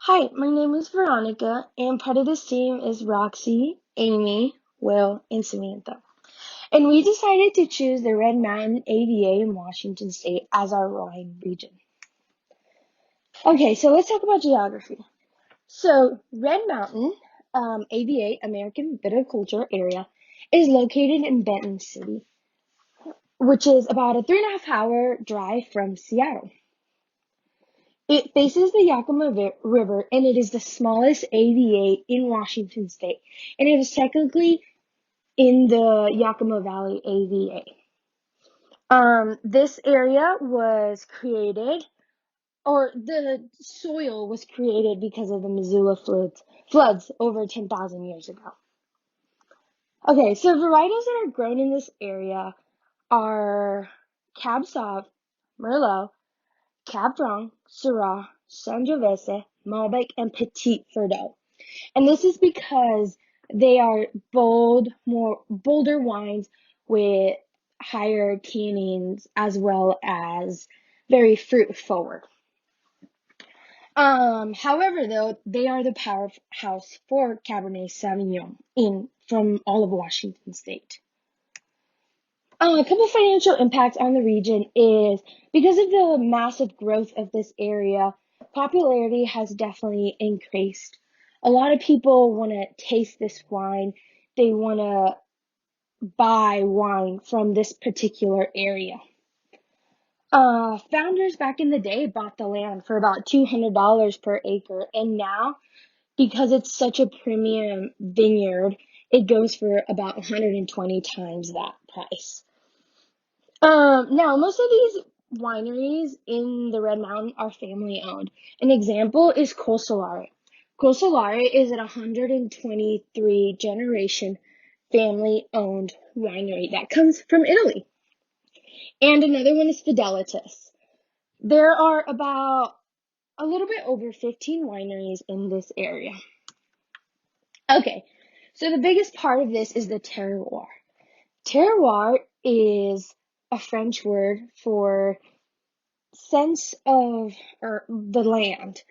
Hi, my name is Veronica, and part of this team is Roxy, Amy, Will, and Samantha. And we decided to choose the Red Mountain AVA in Washington State as our wine region. Okay, so let's talk about geography. So, Red Mountain AVA, American Viticulture Area, is located in Benton City, which is about a 3.5 hour drive from Seattle. It faces the Yakima River and it is the smallest AVA in Washington State. And it is technically in the Yakima Valley AVA. This area was created, or the soil was created because of the Missoula floods over 10,000 years ago. Okay, so varietals that are grown in this area are Cab Sauv, Merlot, Cab Franc, Syrah, Sangiovese, Malbec, and Petit Verdot. And this is because they are bolder wines with higher tannins as well as very fruit forward. However, though, they are the powerhouse for Cabernet Sauvignon from all of Washington State. A couple financial impacts on the region is because of the massive growth of this area, popularity has definitely increased. A lot of people want to taste this wine. They want to buy wine from this particular area. Founders back in the day bought the land for about $200 per acre, and now, because it's such a premium vineyard, it goes for about 120 times that price. Now, most of these wineries in the Red Mountain are family owned. An example is Col Solare. Col Solare is an 123 generation family owned winery that comes from Italy. And another one is Fidelitas. There are about a little bit over 15 wineries in this area. Okay, so the biggest part of this is the terroir. Terroir is a French word for sense of the land.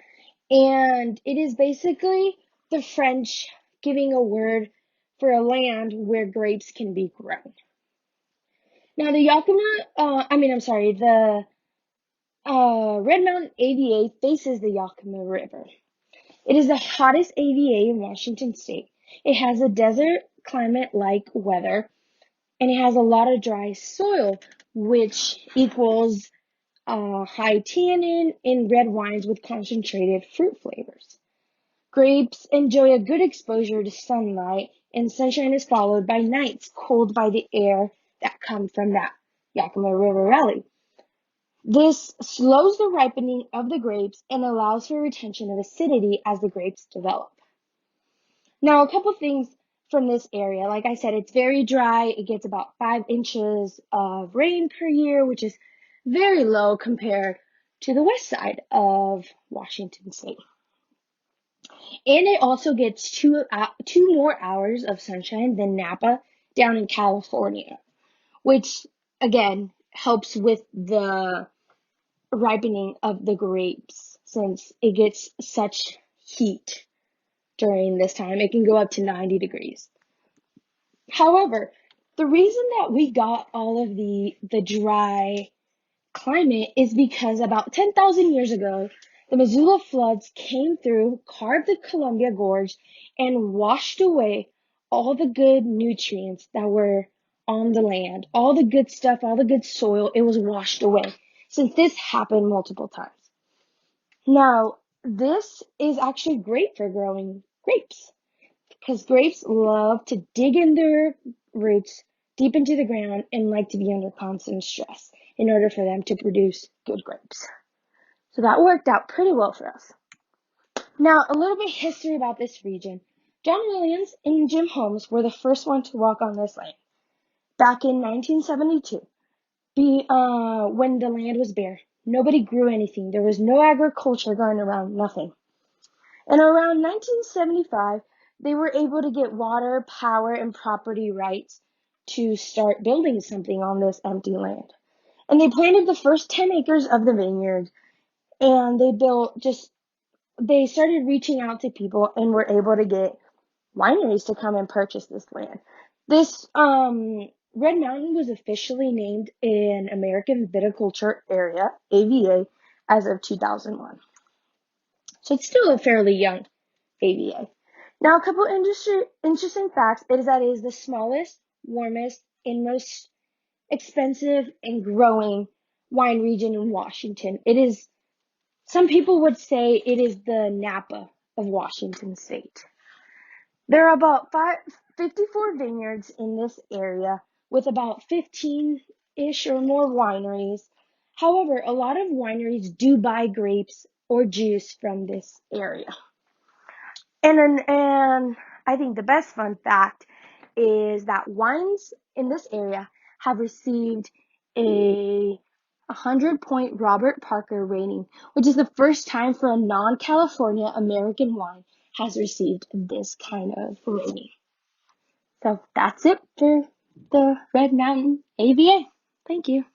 And it is basically the French giving a word for a land where grapes can be grown. Now, the Red Mountain AVA faces the Yakima River. It is the hottest AVA in Washington State. It has a desert climate-like weather, and it has a lot of dry soil, which equals high tannin in red wines with concentrated fruit flavors. Grapes enjoy a good exposure to sunlight, and sunshine is followed by nights cooled by the air that come from that Yakima River Valley. This slows the ripening of the grapes and allows for retention of acidity as the grapes develop. Now, a couple things from this area. Like I said, it's very dry. It gets about 5 inches of rain per year, which is very low compared to the west side of Washington State. And it also gets two more hours of sunshine than Napa down in California, which again helps with the ripening of the grapes since it gets such heat during this time. It can go up to 90 degrees. However, the reason that we got all of the dry climate is because about 10,000 years ago, the Missoula floods came through, carved the Columbia Gorge, and washed away all the good nutrients that were on the land. All the good stuff, all the good soil, it was washed away. Since this happened multiple times. Now, this is actually great for growing grapes because grapes love to dig in their roots deep into the ground and like to be under constant stress in order for them to produce good grapes. So that worked out pretty well for us. Now, a little bit of history about this region. John Williams and Jim Holmes were the first one to walk on this land back in 1972, when the land was bare. Nobody grew anything. There was no agriculture going around, nothing. And around 1975, they were able to get water, power, and property rights to start building something on this empty land. And they planted the first 10 acres of the vineyard, and they built just they started reaching out to people and were able to get wineries to come and purchase this land. This Red Mountain was officially named an American Viticulture Area, AVA, as of 2001. So it's still a fairly young AVA. Now, a couple interesting facts is that it is the smallest, warmest, and most expensive and growing wine region in Washington. It is, some people would say it is the Napa of Washington state. There are about 54 vineyards in this area with about 15-ish or more wineries. However, a lot of wineries do buy grapes or juice from this area. And I think the best fun fact is that wines in this area have received a 100-point Robert Parker rating, which is the first time for a non-California American wine has received this kind of rating. So that's it for the Red Mountain AVA. Thank you.